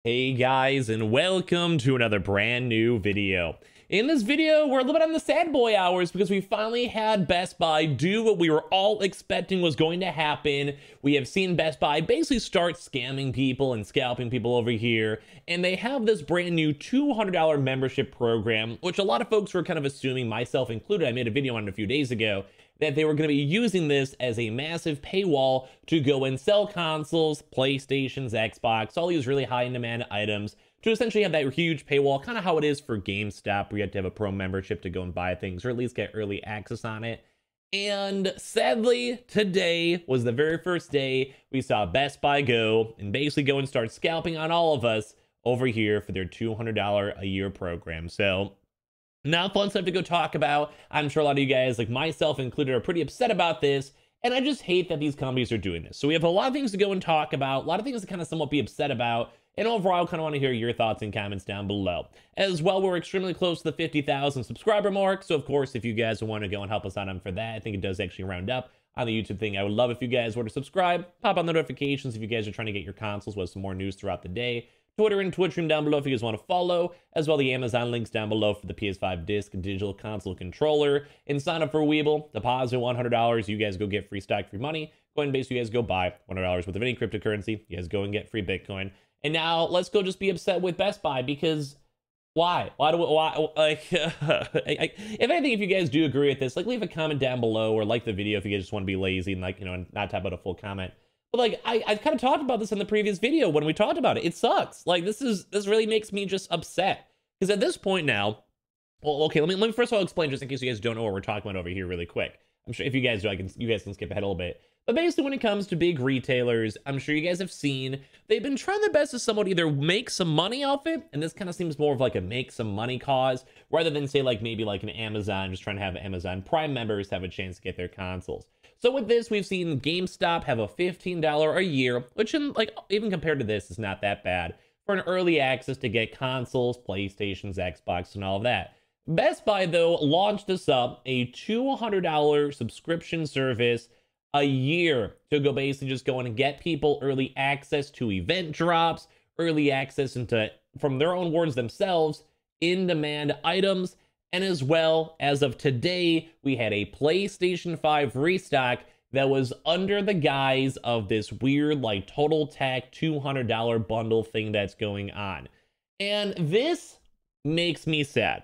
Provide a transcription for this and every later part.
Hey guys, and welcome to another brand new video. In this video, we're a little bit on the sad boy hours because we finally had Best Buy do what we were all expecting was going to happen. We have seen Best Buy basically start scamming people and scalping people over here, and they have this brand new $200 membership program, which a lot of folks were kind of assuming, myself included, I made a video on it a few days ago, that they were going to be using this as a massive paywall to go and sell consoles, PlayStations, Xbox, all these really high in demand items, to essentially have that huge paywall, kind of how it is for GameStop, where you have to have a pro membership to go and buy things, or at least get early access on it. And sadly, today was the very first day we saw Best Buy go and basically go and start scalping on all of us over here for their $200 a year program. So not fun stuff to go talk about. I'm sure a lot of you guys, like myself included, are pretty upset about this, and I just hate that these companies are doing this. So we have a lot of things to go and talk about, a lot of things to kind of somewhat be upset about, and overall, I kind of want to hear your thoughts and comments down below. As well, we're extremely close to the 50,000 subscriber mark, so of course, if you guys want to go and help us out on for that, I think it does actually round up on the YouTube thing. I would love if you guys were to subscribe, pop on the notifications if you guys are trying to get your consoles with some more news throughout the day. Twitter and Twitch stream down below if you guys want to follow, as well the Amazon links down below for the PS5 disc digital console controller, and sign up for Weeble. Deposit $100, you guys go get free stock, free money. Coinbase, you guys go buy $100 worth of any cryptocurrency, you guys go and get free Bitcoin. And now let's go just be upset with Best Buy, because why like if anything, if you guys do agree with this, like leave a comment down below, or like the video if you guys just want to be lazy and, like, you know, not type out a full comment. But like I kind of talked about this in the previous video when we talked about it. It sucks. Like this really makes me just upset, because at this point now, well, okay, let me first of all explain, just in case you guys don't know what we're talking about over here really quick. I'm sure if you guys do, you guys can skip ahead a little bit. But basically, when it comes to big retailers, I'm sure you guys have seen, they've been trying their best to somewhat either make some money off it, and this kind of seems more of like a make some money cause, rather than say like maybe like an Amazon, just trying to have Amazon Prime members have a chance to get their consoles. So with this, we've seen GameStop have a $15 a year, which in, like, even compared to this is not that bad, for an early access to get consoles, PlayStations, Xbox, and all of that. Best Buy, though, launched this up, a $200 subscription service a year to go basically just go in and get people early access to event drops, early access into, from their own words themselves, in-demand items. And as well, as of today, we had a PlayStation 5 restock that was under the guise of this weird, like, total tack $200 bundle thing that's going on. And this makes me sad,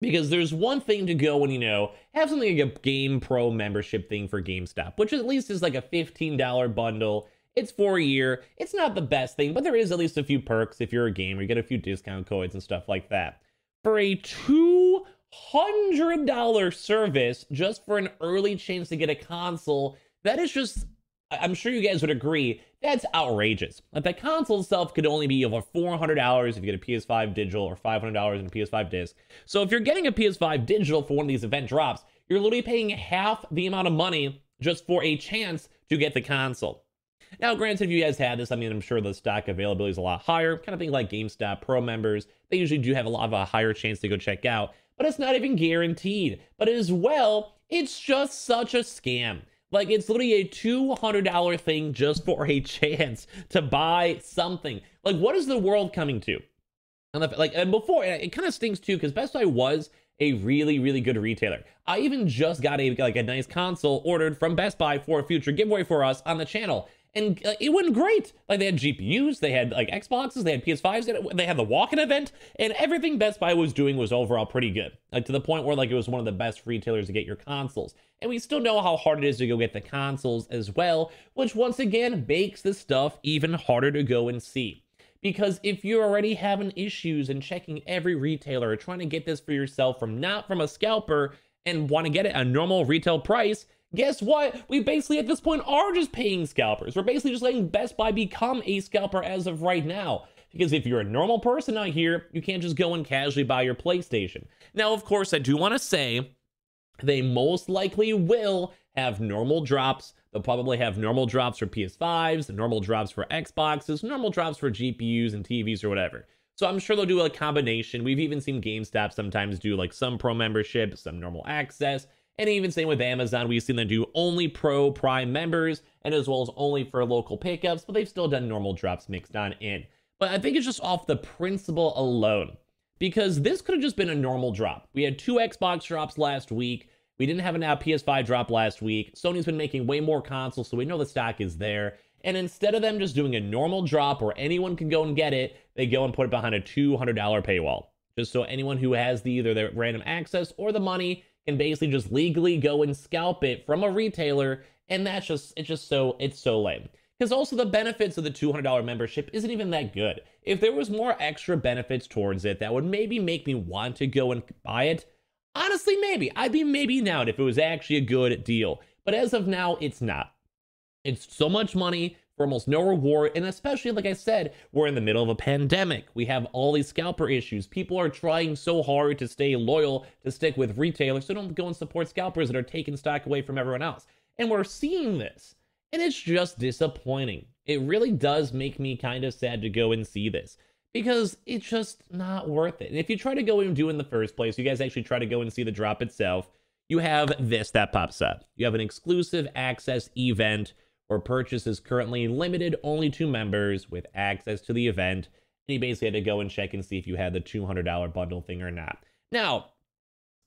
because there's one thing to go and, you know, have something like a Game Pro membership thing for GameStop, which at least is like a $15 bundle. It's for a year. It's not the best thing, but there is at least a few perks if you're a gamer. You get a few discount codes and stuff like that. For a $200 service just for an early chance to get a console, that is just, I'm sure you guys would agree, that's outrageous. Like, the console itself could only be over $400 if you get a PS5 digital, or $500 in a PS5 disc. So if you're getting a PS5 digital for one of these event drops, you're literally paying half the amount of money just for a chance to get the console. Now, granted, if you guys had this, I mean, I'm sure the stock availability is a lot higher. Kind of think like GameStop Pro members, they usually do have a lot of a higher chance to go check out, but it's not even guaranteed. But as well, it's just such a scam. Like, it's literally a $200 thing just for a chance to buy something. Like, what is the world coming to? And before, it kind of stings too, because Best Buy was a really, really good retailer. I even just got a nice console ordered from Best Buy for a future giveaway for us on the channel. And it went great. Like, they had GPUs, they had like Xboxes, they had PS5s, they had the walk-in event, and everything Best Buy was doing was overall pretty good. Like, to the point where, like, it was one of the best retailers to get your consoles. And we still know how hard it is to go get the consoles as well, which once again makes this stuff even harder to go and see. Because if you're already having issues and checking every retailer or trying to get this for yourself not from a scalper and want to get it at a normal retail price, guess what? We basically at this point are just paying scalpers. We're basically just letting Best Buy become a scalper as of right now. Because if you're a normal person out here, you can't just go and casually buy your PlayStation. Now, of course, I do want to say they most likely will have normal drops. They'll probably have normal drops for PS5s, normal drops for Xboxes, normal drops for GPUs and TVs or whatever. So I'm sure they'll do a combination. We've even seen GameStop sometimes do like some pro membership, some normal access. And even same with Amazon, we've seen them do only Pro Prime members, and as well as only for local pickups, but they've still done normal drops mixed on in. but I think it's just off the principle alone. Because this could have just been a normal drop. We had 2 Xbox drops last week. We didn't have a PS5 drop last week. Sony's been making way more consoles, so we know the stock is there. And instead of them just doing a normal drop where anyone can go and get it, they go and put it behind a $200 paywall. Just so anyone who has either the random access or the money can basically just legally go and scalp it from a retailer. And that's just, it's so lame. Because also the benefits of the $200 membership isn't even that good. If there was more extra benefits towards it, that would maybe make me want to go and buy it. Honestly, maybe. I'd be maybe down if it was actually a good deal. But as of now, it's not. It's so much money for almost no reward. And especially, like I said, we're in the middle of a pandemic. We have all these scalper issues. People are trying so hard to stay loyal, to stick with retailers. So don't go and support scalpers that are taking stock away from everyone else. And we're seeing this. And it's just disappointing. It really does make me kind of sad to go and see this because it's just not worth it. And if you try to go and do it in the first place, you guys actually try to go and see the drop itself, you have this that pops up. You have an exclusive access event where purchase is currently limited only to members with access to the event. And you basically had to go and check and see if you had the $200 bundle thing or not. Now,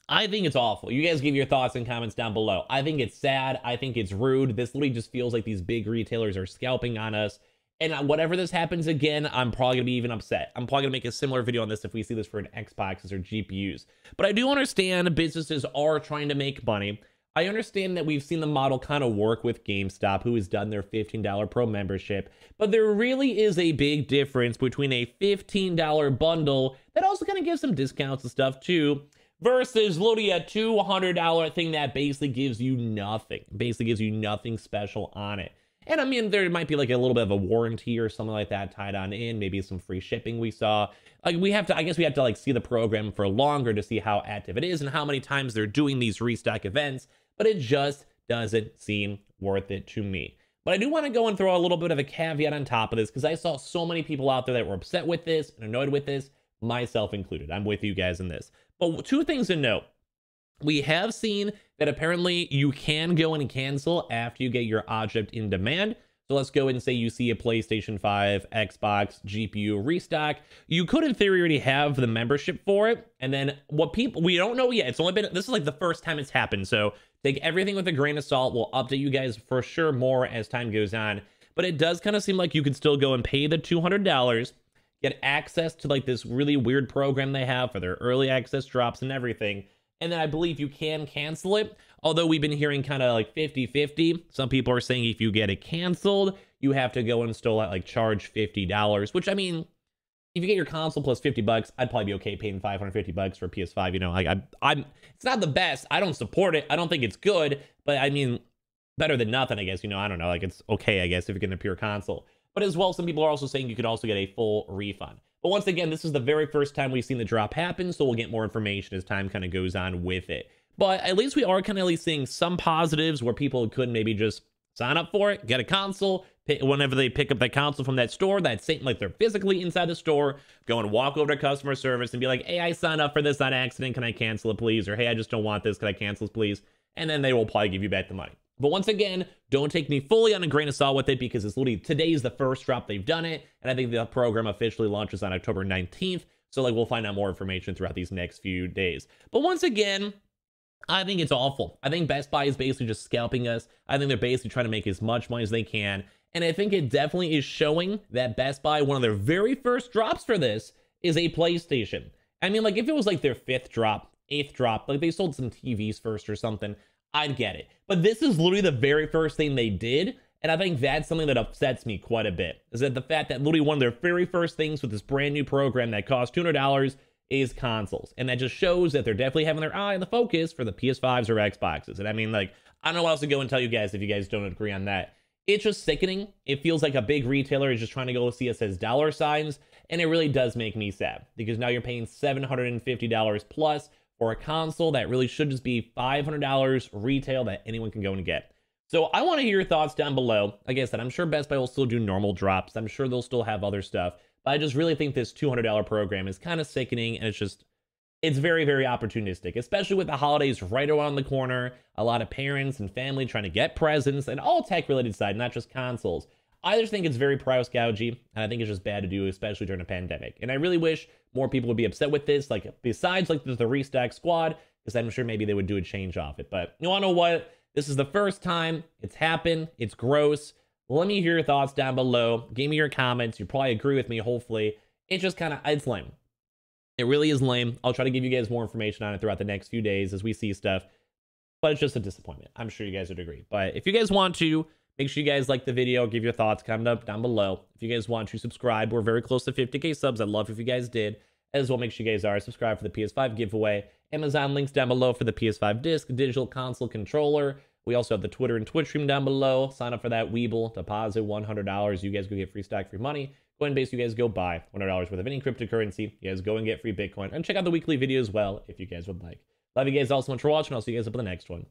I think it's awful. You guys give your thoughts and comments down below. I think it's sad. I think it's rude. This literally just feels like these big retailers are scalping on us. And whatever this happens again, I'm probably going to be even upset. I'm probably going to make a similar video on this if we see this for an Xboxes or GPUs. But I do understand businesses are trying to make money. I understand that we've seen the model kind of work with GameStop, who has done their $15 Pro membership. But there really is a big difference between a $15 bundle that also kind of gives some discounts and stuff too, versus literally a $200 thing that basically gives you nothing. Basically gives you nothing special on it. And I mean, there might be like a little bit of a warranty or something like that tied on in, maybe some free shipping we saw. Like I guess we have to like see the program for longer to see how active it is and how many times they're doing these restock events, but it just doesn't seem worth it to me. But I do want to go and throw a little bit of a caveat on top of this because I saw so many people out there that were upset with this and annoyed with this, myself included. I'm with you guys in this. But 2 things to note. We have seen that apparently you can go and cancel after you get your object in demand. So let's go and say you see a PlayStation 5, Xbox, GPU restock. You could in theory already have the membership for it. And then we don't know yet. It's only been, this is like the first time it's happened. So take everything with a grain of salt. We'll update you guys for sure more as time goes on. But it does kind of seem like you could still go and pay the $200, get access to like this really weird program they have for their early access drops and everything. And then I believe you can cancel it. Although we've been hearing kind of like 50-50. Some people are saying if you get it canceled, you have to go and still like charge $50, which I mean, if you get your console plus $50, I'd probably be okay paying $550 for a PS5. You know, like it's not the best. I don't support it. I don't think it's good, but I mean, better than nothing, I guess. You know, I don't know. Like it's okay, I guess, if you get a pure console. But as well, some people are also saying you could also get a full refund. But once again, this is the very first time we've seen the drop happen, so we'll get more information as time kind of goes on with it. But at least we are kind of at least seeing some positives where people could maybe just sign up for it, get a console, whenever they pick up that console from that store, that's like they're physically inside the store, go and walk over to customer service and be like, hey, I signed up for this on accident, can I cancel it please? Or hey, I just don't want this, can I cancel it please? And then they will probably give you back the money. But once again, don't take me fully on a grain of salt with it because it's literally today is the first drop they've done it. And I think the program officially launches on October 19th. So like we'll find out more information throughout these next few days. But once again, I think it's awful. I think Best Buy is basically just scalping us. I think they're basically trying to make as much money as they can. And I think it definitely is showing that Best Buy, one of their very first drops for this is a PlayStation. I mean, like if it was like their 5th drop, 8th drop, like they sold some TVs first or something, I'd get it. But this is literally the very first thing they did. And I think that's something that upsets me quite a bit. Is that the fact that literally one of their very first things with this brand new program that costs $200 is consoles. And that just shows that they're definitely having their eye on the focus for the PS5s or Xboxes. And I mean, like, I don't know what else to go and tell you guys if you guys don't agree on that. It's just sickening. It feels like a big retailer is just trying to go see us as dollar signs. And it really does make me sad. Because now you're paying $750 plus for a console that really should just be $500 retail that anyone can go and get. So I want to hear your thoughts down below. Like I said, I'm sure Best Buy will still do normal drops. I'm sure they'll still have other stuff. But I just really think this $200 program is kind of sickening. And it's very, very opportunistic, especially with the holidays right around the corner. A lot of parents and family trying to get presents and all tech related side, not just consoles. I just think it's very price gouging, and I think it's just bad to do, especially during a pandemic. And I really wish more people would be upset with this, like besides like the Restock squad, because I'm sure maybe they would do a change off it. But you want to know what? This is the first time it's happened. It's gross. Let me hear your thoughts down below. Give me your comments. You probably agree with me, hopefully. It's just kind of, it's lame. It really is lame. I'll try to give you guys more information on it throughout the next few days as we see stuff. But it's just a disappointment. I'm sure you guys would agree. But if you guys want to, make sure you guys like the video, give your thoughts, comment up down below. If you guys want to subscribe, we're very close to 50k subs. I'd love if you guys did. As well, make sure you guys are subscribed for the PS5 giveaway. Amazon links down below for the PS5 disc, digital console controller. We also have the Twitter and Twitch stream down below. Sign up for that Weeble. Deposit $100. You guys go get free stock, free money. Coinbase, you guys go buy $100 worth of any cryptocurrency. You guys go and get free Bitcoin. And check out the weekly video as well if you guys would like. Love you guys all so much for watching. I'll see you guys up in the next one.